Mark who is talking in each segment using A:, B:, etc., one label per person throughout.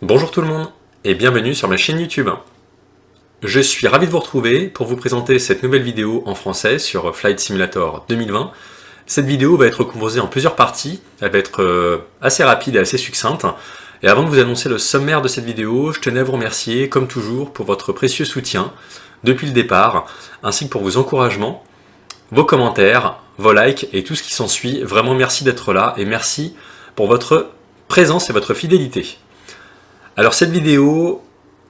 A: Bonjour tout le monde et bienvenue sur ma chaîne YouTube. Je suis ravi de vous retrouver pour vous présenter cette nouvelle vidéo en français sur Flight Simulator 2020. Cette vidéo va être composée en plusieurs parties, elle va être assez rapide et assez succincte. Et avant de vous annoncer le sommaire de cette vidéo, je tenais à vous remercier comme toujours pour votre précieux soutien depuis le départ, ainsi que pour vos encouragements, vos commentaires, vos likes et tout ce qui s'ensuit. Vraiment merci d'être là et merci pour votre présence et votre fidélité. Alors cette vidéo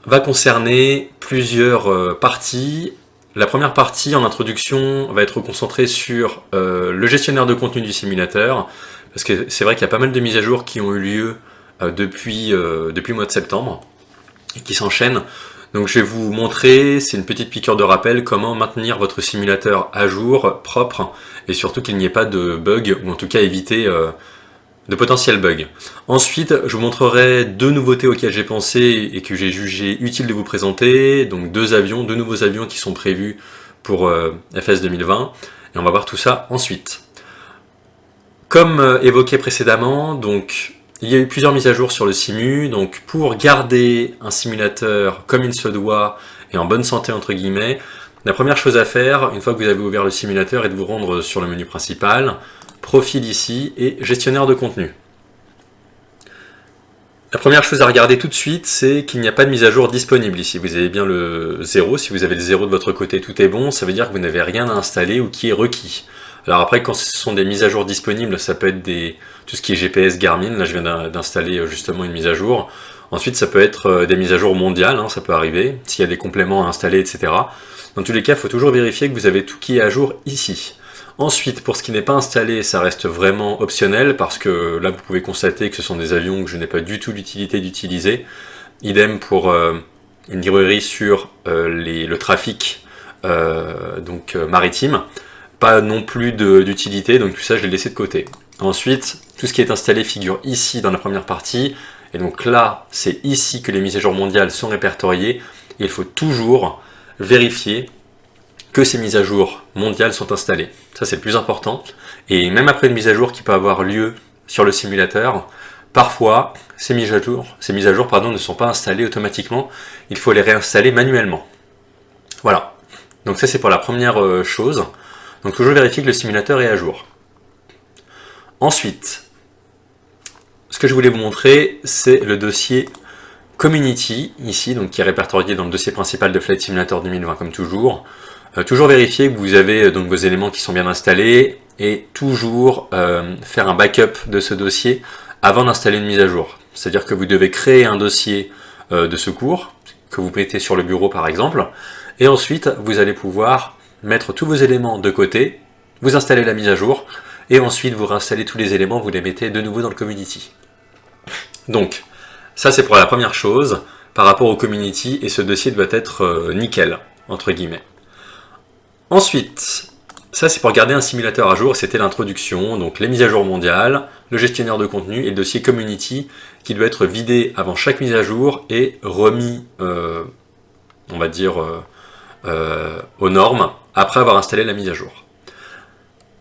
A: va concerner plusieurs parties. La première partie en introduction va être concentrée sur le gestionnaire de contenu du simulateur, parce que c'est vrai qu'il y a pas mal de mises à jour qui ont eu lieu depuis le mois de septembre, et qui s'enchaînent. Donc je vais vous montrer, c'est une petite piqûre de rappel, comment maintenir votre simulateur à jour, propre, et surtout qu'il n'y ait pas de bugs, ou en tout cas éviter de potentiels bugs. Ensuite, je vous montrerai deux nouveautés auxquelles j'ai pensé et que j'ai jugé utile de vous présenter. Donc deux nouveaux avions qui sont prévus pour FS 2020. Et on va voir tout ça ensuite. Comme évoqué précédemment, donc il y a eu plusieurs mises à jour sur le simu. Donc pour garder un simulateur comme il se doit et en bonne santé entre guillemets, la première chose à faire, une fois que vous avez ouvert le simulateur, est de vous rendre sur le menu principal, profil ici et gestionnaire de contenu. La première chose à regarder tout de suite, c'est qu'il n'y a pas de mise à jour disponible ici. Vous avez bien le 0, si vous avez le 0 de votre côté, tout est bon, ça veut dire que vous n'avez rien à installer ou qui est requis. Alors après, quand ce sont des mises à jour disponibles, ça peut être tout ce qui est GPS Garmin, là je viens d'installer justement une mise à jour. Ensuite, ça peut être des mises à jour mondiales, ça peut arriver, s'il y a des compléments à installer, etc. Dans tous les cas, il faut toujours vérifier que vous avez tout qui est à jour ici. Ensuite, pour ce qui n'est pas installé, ça reste vraiment optionnel parce que là, vous pouvez constater que ce sont des avions que je n'ai pas du tout l'utilité d'utiliser. Idem pour une librairie sur le trafic maritime. Pas non plus d'utilité, donc tout ça, je l'ai laissé de côté. Ensuite, tout ce qui est installé figure ici dans la première partie. Et donc là, c'est ici que les mises à jour mondiales sont répertoriées. Et il faut toujours vérifier que ces mises à jour mondiales sont installées. Ça, c'est le plus important. Et même après une mise à jour qui peut avoir lieu sur le simulateur, parfois, ces mises à jour ne sont pas installées automatiquement. Il faut les réinstaller manuellement. Voilà. Donc ça, c'est pour la première chose. Donc toujours vérifier que le simulateur est à jour. Ensuite, ce que je voulais vous montrer, c'est le dossier Community, ici, donc qui est répertorié dans le dossier principal de Flight Simulator 2020, comme toujours. Toujours vérifier que vous avez donc vos éléments qui sont bien installés et toujours faire un backup de ce dossier avant d'installer une mise à jour. C'est-à-dire que vous devez créer un dossier de secours que vous mettez sur le bureau par exemple, et ensuite vous allez pouvoir mettre tous vos éléments de côté, vous installez la mise à jour, et ensuite vous réinstallez tous les éléments, vous les mettez de nouveau dans le Community. Donc, ça c'est pour la première chose par rapport au Community, et ce dossier doit être nickel, entre guillemets. Ensuite, ça c'est pour garder un simulateur à jour, c'était l'introduction, donc les mises à jour mondiales, le gestionnaire de contenu et le dossier Community qui doit être vidé avant chaque mise à jour et remis, on va dire, aux normes après avoir installé la mise à jour.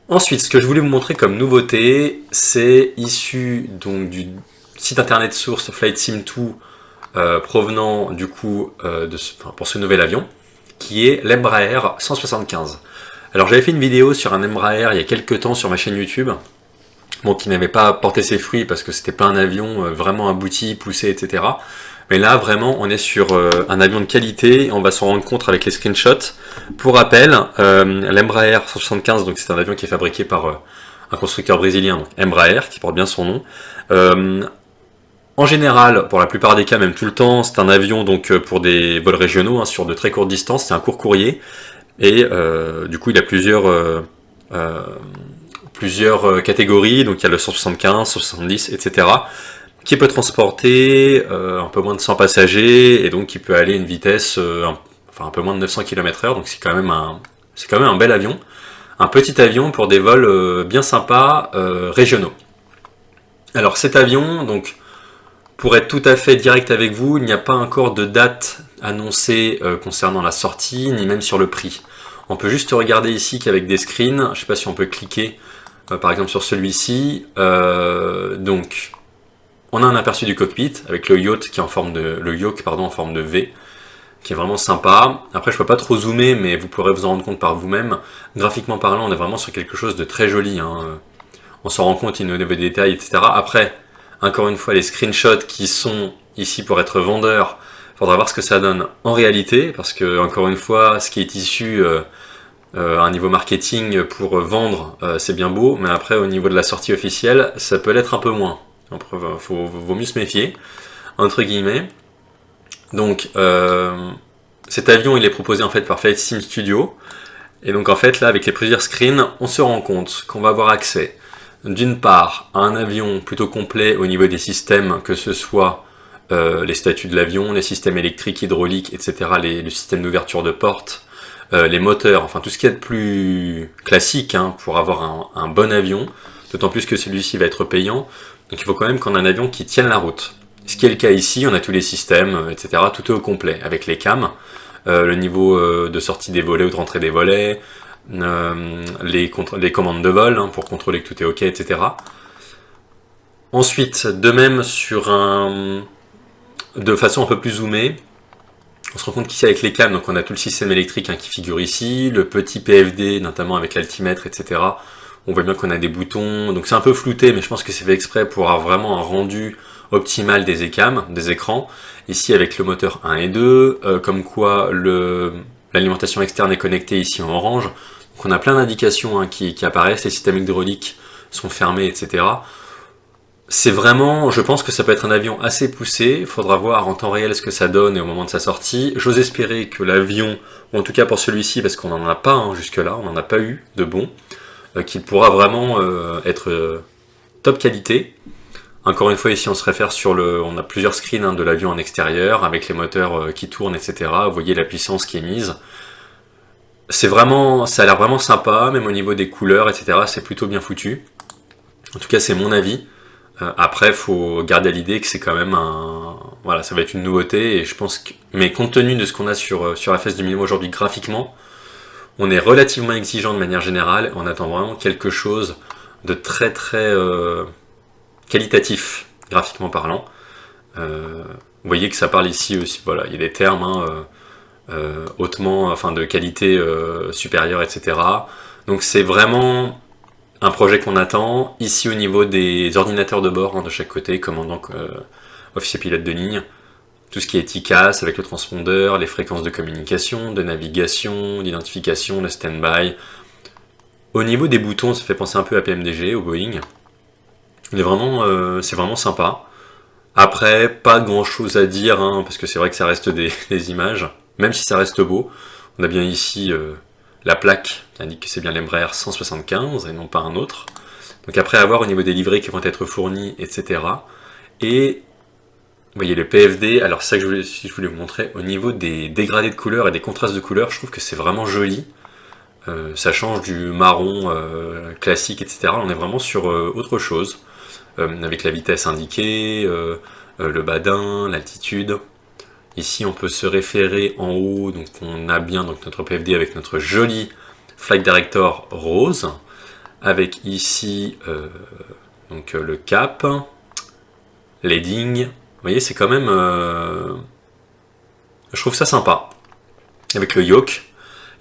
A: Ensuite, ce que je voulais vous montrer comme nouveauté, c'est issu donc du site internet source Flight Sim 2 provenant du coup pour ce nouvel avion, qui est l'Embraer 175. Alors j'avais fait une vidéo sur un Embraer il y a quelques temps sur ma chaîne YouTube, bon, qui n'avait pas porté ses fruits parce que c'était pas un avion vraiment abouti, poussé, etc. Mais là vraiment on est sur un avion de qualité, on va s'en rendre compte avec les screenshots. Pour rappel, l'Embraer 175, donc c'est un avion qui est fabriqué par un constructeur brésilien, donc Embraer, qui porte bien son nom. En général, pour la plupart des cas, même tout le temps, c'est un avion donc pour des vols régionaux, sur de très courtes distances, c'est un court courrier, et du coup il y a plusieurs catégories, donc il y a le 175, 170, etc., qui peut transporter un peu moins de 100 passagers, et donc qui peut aller à une vitesse un peu moins de 900 km/h, donc c'est quand même un bel avion, un petit avion pour des vols bien sympas régionaux. Alors cet avion, donc, pour être tout à fait direct avec vous, il n'y a pas encore de date annoncée concernant la sortie, ni même sur le prix. On peut juste regarder ici qu'avec des screens, je ne sais pas si on peut cliquer par exemple sur celui-ci, donc On a un aperçu du cockpit avec le yoke qui est en forme de V, qui est vraiment sympa. Après, je peux pas trop zoomer, mais vous pourrez vous en rendre compte par vous-même. Graphiquement parlant, on est vraiment sur quelque chose de très joli, hein. On s'en rend compte, il y a des détails, etc. Après, encore une fois, les screenshots qui sont ici pour être vendeurs, faudra voir ce que ça donne en réalité, parce que, encore une fois, ce qui est issu à un niveau marketing pour vendre, c'est bien beau, mais après, au niveau de la sortie officielle, ça peut l'être un peu moins. Après, vaut mieux se méfier, entre guillemets. Donc, cet avion, il est proposé en fait par Flight Sim Studio. Et donc, en fait, là, avec les plusieurs screens, on se rend compte qu'on va avoir accès, d'une part, à un avion plutôt complet au niveau des systèmes, que ce soit les statuts de l'avion, les systèmes électriques, hydrauliques, etc., le système d'ouverture de porte, les moteurs, enfin tout ce qu'il y a de plus classique hein, pour avoir un bon avion, d'autant plus que celui-ci va être payant. Donc il faut quand même qu'on ait un avion qui tienne la route. Ce qui est le cas ici, on a tous les systèmes, etc. Tout est au complet, avec les cams, le niveau de sortie des volets ou de rentrée des volets, les commandes de vol hein, pour contrôler que tout est ok, etc. Ensuite, de même de façon un peu plus zoomée, on se rend compte qu'ici avec les cams, donc on a tout le système électrique hein, qui figure ici, le petit PFD, notamment avec l'altimètre, etc. On voit bien qu'on a des boutons, donc c'est un peu flouté, mais je pense que c'est fait exprès pour avoir vraiment un rendu optimal des écrans. Ici avec le moteur 1 et 2, comme quoi l'alimentation externe est connectée ici en orange. Donc on a plein d'indications hein, qui apparaissent, les systèmes hydrauliques sont fermés, etc. C'est vraiment, je pense que ça peut être un avion assez poussé, il faudra voir en temps réel ce que ça donne et au moment de sa sortie. J'ose espérer que l'avion, ou en tout cas pour celui-ci, parce qu'on n'en a pas hein, jusque-là, on n'en a pas eu de bon, qu'il pourra vraiment être top qualité. Encore une fois, ici on se réfère on a plusieurs screens hein, de l'avion en extérieur, avec les moteurs qui tournent, etc. Vous voyez la puissance qui est mise. Ça a l'air vraiment sympa, même au niveau des couleurs, etc. C'est plutôt bien foutu. En tout cas, c'est mon avis. Après, faut garder à l'idée que c'est quand même voilà, ça va être une nouveauté, et je pense que, mais compte tenu de ce qu'on a sur la face du milieu aujourd'hui graphiquement, on est relativement exigeant de manière générale, on attend vraiment quelque chose de très très qualitatif, graphiquement parlant. Vous voyez que ça parle ici aussi, voilà, il y a des termes hein, hautement, enfin de qualité supérieure, etc. Donc c'est vraiment un projet qu'on attend. Ici au niveau des ordinateurs de bord hein, de chaque côté, commandant officier pilote de ligne, tout ce qui est TICAS avec le transpondeur, les fréquences de communication, de navigation, d'identification, de stand-by. Au niveau des boutons, ça fait penser un peu à PMDG, au Boeing. C'est vraiment sympa. Après, pas grand chose à dire, hein, parce que c'est vrai que ça reste des images, même si ça reste beau. On a bien ici la plaque qui indique que c'est bien l'Embraer 175 et non pas un autre. Donc après, à voir au niveau des livrets qui vont être fournis, etc. Et vous voyez le PFD, alors c'est ça que je voulais vous montrer, au niveau des dégradés de couleurs et des contrastes de couleurs, je trouve que c'est vraiment joli. Ça change du marron classique, etc. On est vraiment sur autre chose, avec la vitesse indiquée, le badin, l'altitude. Ici, on peut se référer en haut, donc on a bien donc, notre PFD avec notre joli Flight Director rose, avec ici donc, le cap, l'heading. Vous voyez, c'est quand même... je trouve ça sympa. Avec le yoke.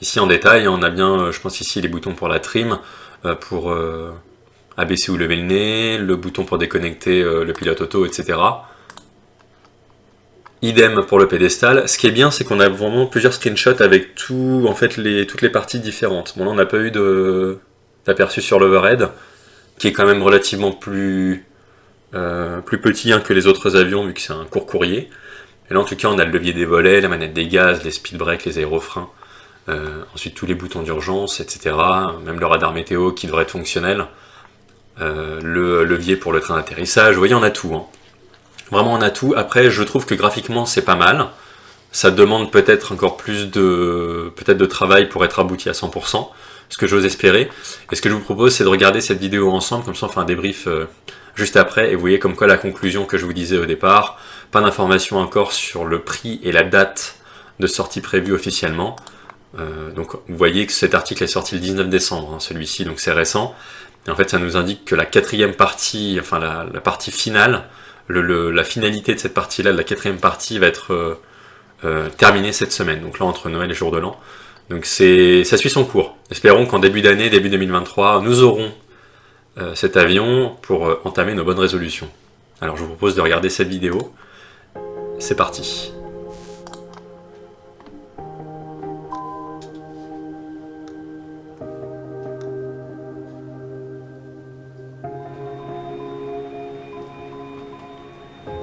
A: Ici en détail, on a bien, je pense ici, les boutons pour la trim, pour abaisser ou lever le nez, le bouton pour déconnecter le pilote auto, etc. Idem pour le pédestal. Ce qui est bien, c'est qu'on a vraiment plusieurs screenshots avec toutes les parties différentes. Bon là, on n'a pas eu d'aperçu sur l'overhead, qui est quand même relativement plus petit hein, que les autres avions, vu que c'est un court courrier. Et là, en tout cas, on a le levier des volets, la manette des gaz, les speed brakes, les aérofreins. Ensuite tous les boutons d'urgence, etc. Même le radar météo qui devrait être fonctionnel. Le levier pour le train d'atterrissage. Vous voyez, on a tout. Hein. Vraiment, on a tout. Après, je trouve que graphiquement, c'est pas mal. Ça demande peut-être encore plus de travail pour être abouti à 100%, ce que j'ose espérer. Et ce que je vous propose, c'est de regarder cette vidéo ensemble, comme ça on fait un débrief juste après. Et vous voyez comme quoi la conclusion que je vous disais au départ, pas d'informations encore sur le prix et la date de sortie prévue officiellement. Donc vous voyez que cet article est sorti le 19 décembre, hein, celui-ci, donc c'est récent. Et en fait, ça nous indique que la quatrième partie, enfin la partie finale, la finalité de cette partie-là, de la 4e partie, va être terminée cette semaine, donc là entre Noël et Jour de l'An. Donc ça suit son cours. Espérons qu'en début d'année, début 2023, nous aurons cet avion pour entamer nos bonnes résolutions. Alors je vous propose de regarder cette vidéo. C'est parti.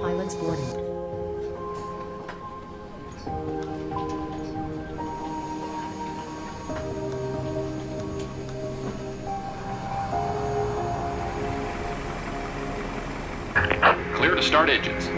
B: Pilots boarding.
C: Clear to start engines.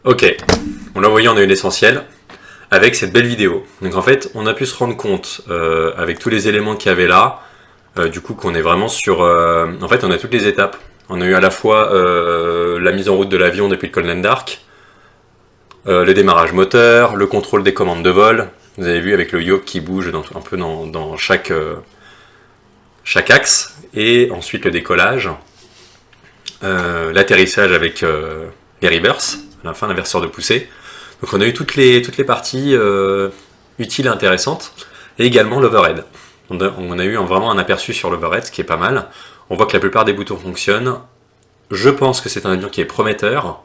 A: Ok, on l'a voyé, on a eu l'essentiel avec cette belle vidéo. Donc en fait, on a pu se rendre compte avec tous les éléments qu'il y avait là, du coup qu'on est vraiment sur... en fait, on a toutes les étapes. On a eu à la fois la mise en route de l'avion depuis le Colden Dark, le démarrage moteur, le contrôle des commandes de vol. Vous avez vu avec le yoke qui bouge un peu dans chaque axe, et ensuite le décollage, l'atterrissage avec les reverse, à la fin l'inverseur de poussée. Donc on a eu toutes les parties utiles et intéressantes, et également l'overhead. On a eu vraiment un aperçu sur l'overhead, ce qui est pas mal. On voit que la plupart des boutons fonctionnent. Je pense que c'est un avion qui est prometteur,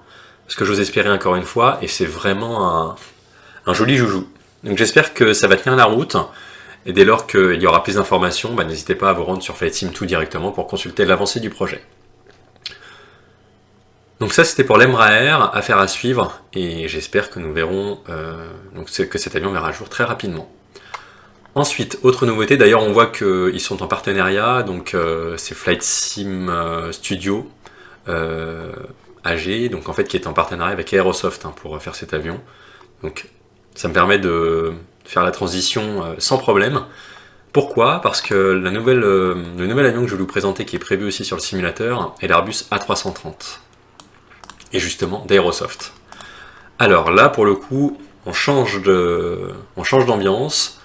A: ce que j'ose espérer encore une fois, et c'est vraiment un joli joujou. Donc j'espère que ça va tenir la route, et dès lors qu'il y aura plus d'informations, n'hésitez pas à vous rendre sur Flight Sim 2 directement pour consulter l'avancée du projet. Donc ça c'était pour l'Embraer, affaire à suivre, et j'espère que nous verrons que cet avion verra un jour très rapidement. Ensuite, autre nouveauté, d'ailleurs on voit qu'ils sont en partenariat, donc c'est Flight Sim Studio AG, donc en fait qui est en partenariat avec Aerosoft pour faire cet avion. Donc ça me permet de faire la transition sans problème. Pourquoi? Parce que le nouvel avion que je vais vous présenter, qui est prévu aussi sur le simulateur, est l'Airbus A330. Et justement d'Aerosoft. Alors là, pour le coup, on change d'ambiance.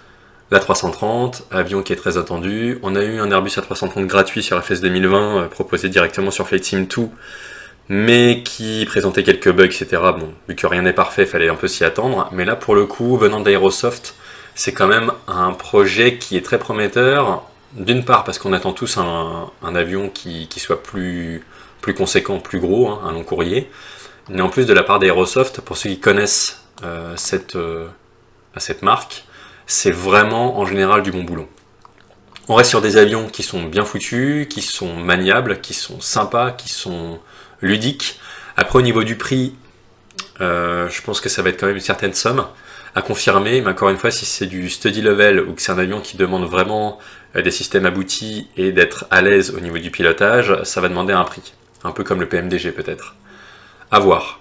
A: L'A330, avion qui est très attendu. On a eu un Airbus A330 gratuit sur FS 2020, proposé directement sur Flight Sim 2, mais qui présentait quelques bugs, etc. Bon, vu que rien n'est parfait, il fallait un peu s'y attendre. Mais là, pour le coup, venant d'Aerosoft, c'est quand même un projet qui est très prometteur. D'une part, parce qu'on attend tous un avion qui soit plus conséquent, plus gros, un long courrier. Mais en plus, de la part d'Aerosoft, pour ceux qui connaissent cette marque, c'est vraiment en général du bon boulot. On reste sur des avions qui sont bien foutus, qui sont maniables, qui sont sympas, qui sont ludiques. Après, au niveau du prix, je pense que ça va être quand même une certaine somme à confirmer, mais encore une fois, si c'est du study level ou que c'est un avion qui demande vraiment des systèmes aboutis et d'être à l'aise au niveau du pilotage, ça va demander un prix. Un peu comme le PMDG peut-être. À voir.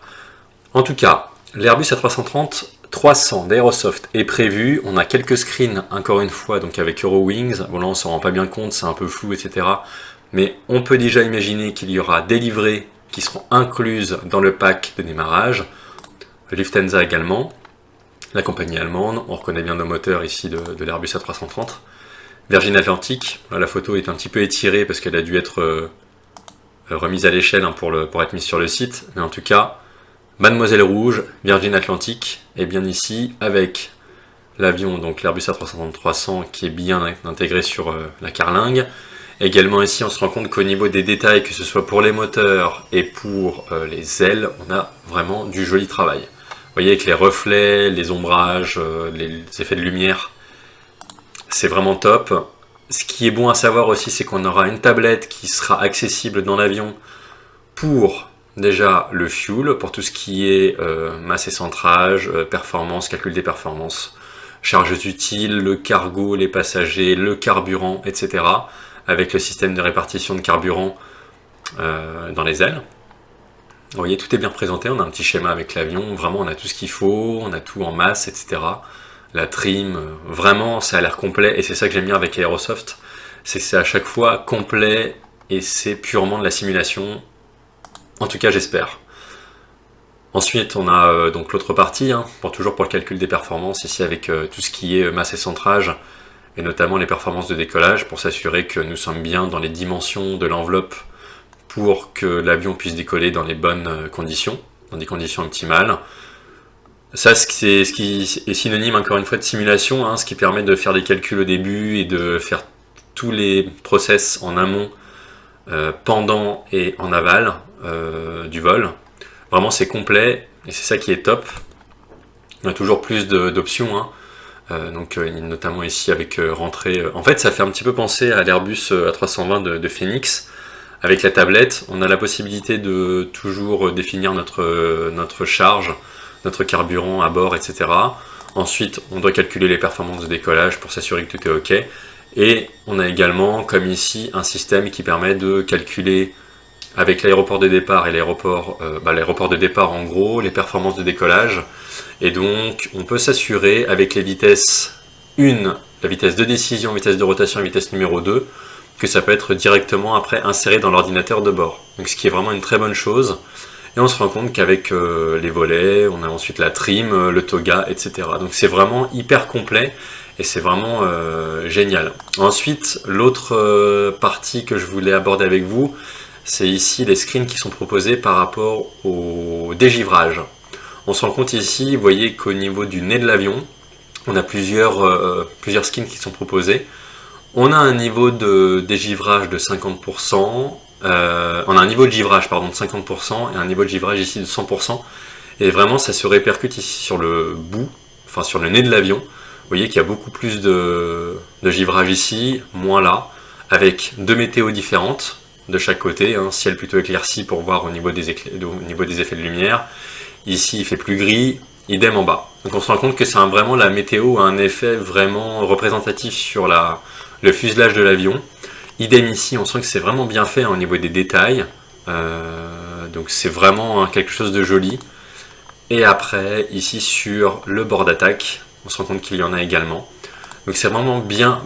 A: En tout cas, l'Airbus A330-300 d'Aerosoft est prévu. On a quelques screens, encore une fois, donc avec Eurowings. Bon là, on s'en rend pas bien compte, c'est un peu flou, etc. Mais on peut déjà imaginer qu'il y aura des livrées qui seront incluses dans le pack de démarrage. Lufthansa également, la compagnie allemande. On reconnaît bien nos moteurs ici de l'Airbus A330. Virgin Atlantic, là, la photo est un petit peu étirée parce qu'elle a dû être remise à l'échelle pour être mise sur le site. Mais en tout cas, Mademoiselle Rouge, Virgin Atlantic, est bien ici avec l'avion, donc l'Airbus A330-300 qui est bien intégré sur la carlingue. Également ici, on se rend compte qu'au niveau des détails, que ce soit pour les moteurs et pour les ailes, on a vraiment du joli travail. Vous voyez, avec les reflets, les ombrages, les effets de lumière, c'est vraiment top. Ce qui est bon à savoir aussi, c'est qu'on aura une tablette qui sera accessible dans l'avion pour déjà le fuel, pour tout ce qui est masse et centrage, performance, calcul des performances, charges utiles, le cargo, les passagers, le carburant, etc. Avec le système de répartition de carburant dans les ailes. Vous voyez, tout est bien présenté, on a un petit schéma avec l'avion, vraiment on a tout ce qu'il faut, on a tout en masse, etc. La trim, vraiment ça a l'air complet, et c'est ça que j'aime bien avec Aerosoft, c'est que c'est à chaque fois complet, et c'est purement de la simulation, en tout cas j'espère. Ensuite on a donc l'autre partie, toujours pour le calcul des performances, ici avec tout ce qui est masse et centrage, et notamment les performances de décollage, pour s'assurer que nous sommes bien dans les dimensions de l'enveloppe, pour que l'avion puisse décoller dans les bonnes conditions, dans des conditions optimales. Ça, c'est ce qui est synonyme, encore une fois, de simulation, ce qui permet de faire des calculs au début et de faire tous les process en amont, pendant et en aval du vol. Vraiment, c'est complet et c'est ça qui est top. On a toujours plus d'options, donc notamment ici avec rentrée. En fait, ça fait un petit peu penser à l'Airbus A320 de Phoenix. Avec la tablette, on a la possibilité de toujours définir notre charge, notre carburant à bord, etc. Ensuite, on doit calculer les performances de décollage pour s'assurer que tout est OK. Et on a également, comme ici, un système qui permet de calculer avec l'aéroport de départ et l'aéroport de départ en gros, les performances de décollage. Et donc, on peut s'assurer avec les vitesses 1, la vitesse de décision, vitesse de rotation et vitesse numéro 2, que ça peut être directement après inséré dans l'ordinateur de bord. Donc ce qui est vraiment une très bonne chose. Et on se rend compte qu'avec les volets, on a ensuite la trim, le toga, etc. Donc c'est vraiment hyper complet et c'est vraiment génial. Ensuite, l'autre partie que je voulais aborder avec vous, c'est ici les screens qui sont proposés par rapport au dégivrage. On se rend compte ici, vous voyez qu'au niveau du nez de l'avion, on a plusieurs skins qui sont proposés. On a un niveau de dégivrage de 50%, on a un niveau de givrage de 50% et un niveau de givrage ici de 100%. Et vraiment ça se répercute ici sur le bout, enfin sur le nez de l'avion. Vous voyez qu'il y a beaucoup plus de givrage ici, moins là, avec deux météos différentes de chaque côté, ciel plutôt éclairci pour voir au niveau des effets de lumière. Ici il fait plus gris, idem en bas. Donc on se rend compte que c'est vraiment la météo a un effet vraiment représentatif sur le fuselage de l'avion. Idem ici, on sent que c'est vraiment bien fait au niveau des détails. Donc c'est vraiment quelque chose de joli. Et après, ici sur le bord d'attaque, on se rend compte qu'il y en a également. Donc c'est vraiment bien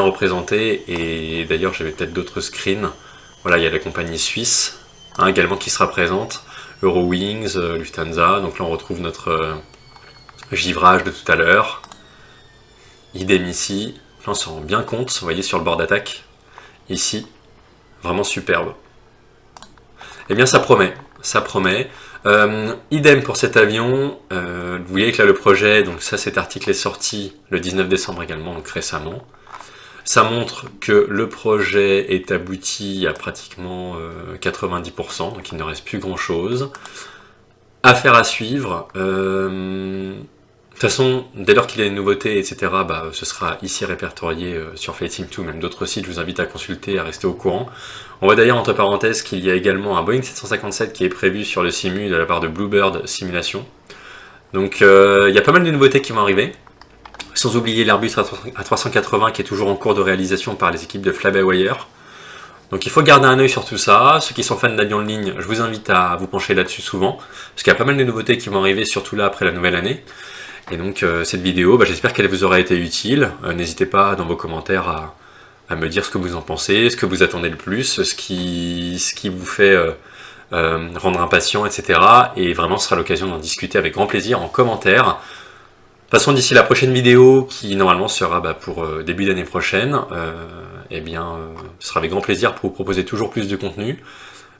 A: représenté. Et d'ailleurs, j'avais peut-être d'autres screens. Voilà, il y a la compagnie suisse également qui sera présente. Eurowings, Lufthansa. Donc là, on retrouve notre givrage de tout à l'heure. Idem ici. Là, on s'en rend bien compte, vous voyez sur le bord d'attaque, ici, vraiment superbe. Eh bien, ça promet. Idem pour cet avion, vous voyez que là, le projet, donc ça, cet article est sorti le 19 décembre également, donc récemment. Ça montre que le projet est abouti à pratiquement 90%, donc il ne reste plus grand-chose. Affaire à suivre. De toute façon, dès lors qu'il y a une nouveauté, etc., ce sera ici répertorié sur FlightSim2, même d'autres sites, je vous invite à consulter, à rester au courant. On voit d'ailleurs entre parenthèses qu'il y a également un Boeing 757 qui est prévu sur le Simu de la part de Bluebird Simulation. Donc il y a pas mal de nouveautés qui vont arriver, sans oublier l'Airbus A380 qui est toujours en cours de réalisation par les équipes de Fly-by-Wire. Donc il faut garder un œil sur tout ça. Ceux qui sont fans d'avions de ligne, je vous invite à vous pencher là-dessus souvent, parce qu'il y a pas mal de nouveautés qui vont arriver, surtout là après la nouvelle année. Et donc cette vidéo, j'espère qu'elle vous aura été utile. N'hésitez pas dans vos commentaires à me dire ce que vous en pensez, ce que vous attendez le plus, ce qui vous fait rendre impatient, etc. Et vraiment, ce sera l'occasion d'en discuter avec grand plaisir en commentaire. De toute façon, d'ici la prochaine vidéo, qui normalement sera pour début d'année prochaine, ce sera avec grand plaisir pour vous proposer toujours plus de contenu.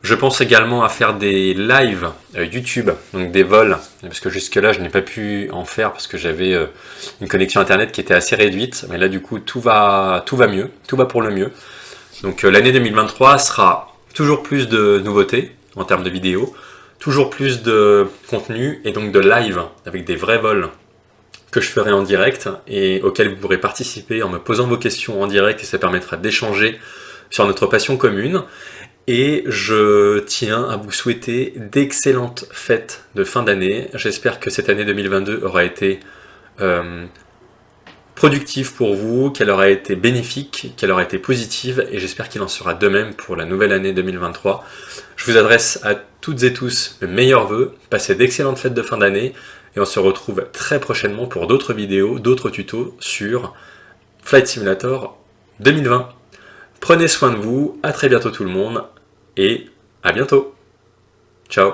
A: Je pense également à faire des lives YouTube, donc des vols, parce que jusque-là, je n'ai pas pu en faire parce que j'avais une connexion internet qui était assez réduite. Mais là, du coup, tout va mieux, tout va pour le mieux. Donc l'année 2023 sera toujours plus de nouveautés en termes de vidéos, toujours plus de contenu et donc de live avec des vrais vols que je ferai en direct et auxquels vous pourrez participer en me posant vos questions en direct et ça permettra d'échanger sur notre passion commune. Et je tiens à vous souhaiter d'excellentes fêtes de fin d'année. J'espère que cette année 2022 aura été productive pour vous, qu'elle aura été bénéfique, qu'elle aura été positive, et j'espère qu'il en sera de même pour la nouvelle année 2023. Je vous adresse à toutes et tous mes meilleurs vœux, passez d'excellentes fêtes de fin d'année, et on se retrouve très prochainement pour d'autres vidéos, d'autres tutos sur Flight Simulator 2020. Prenez soin de vous, à très bientôt tout le monde, et à bientôt. Ciao.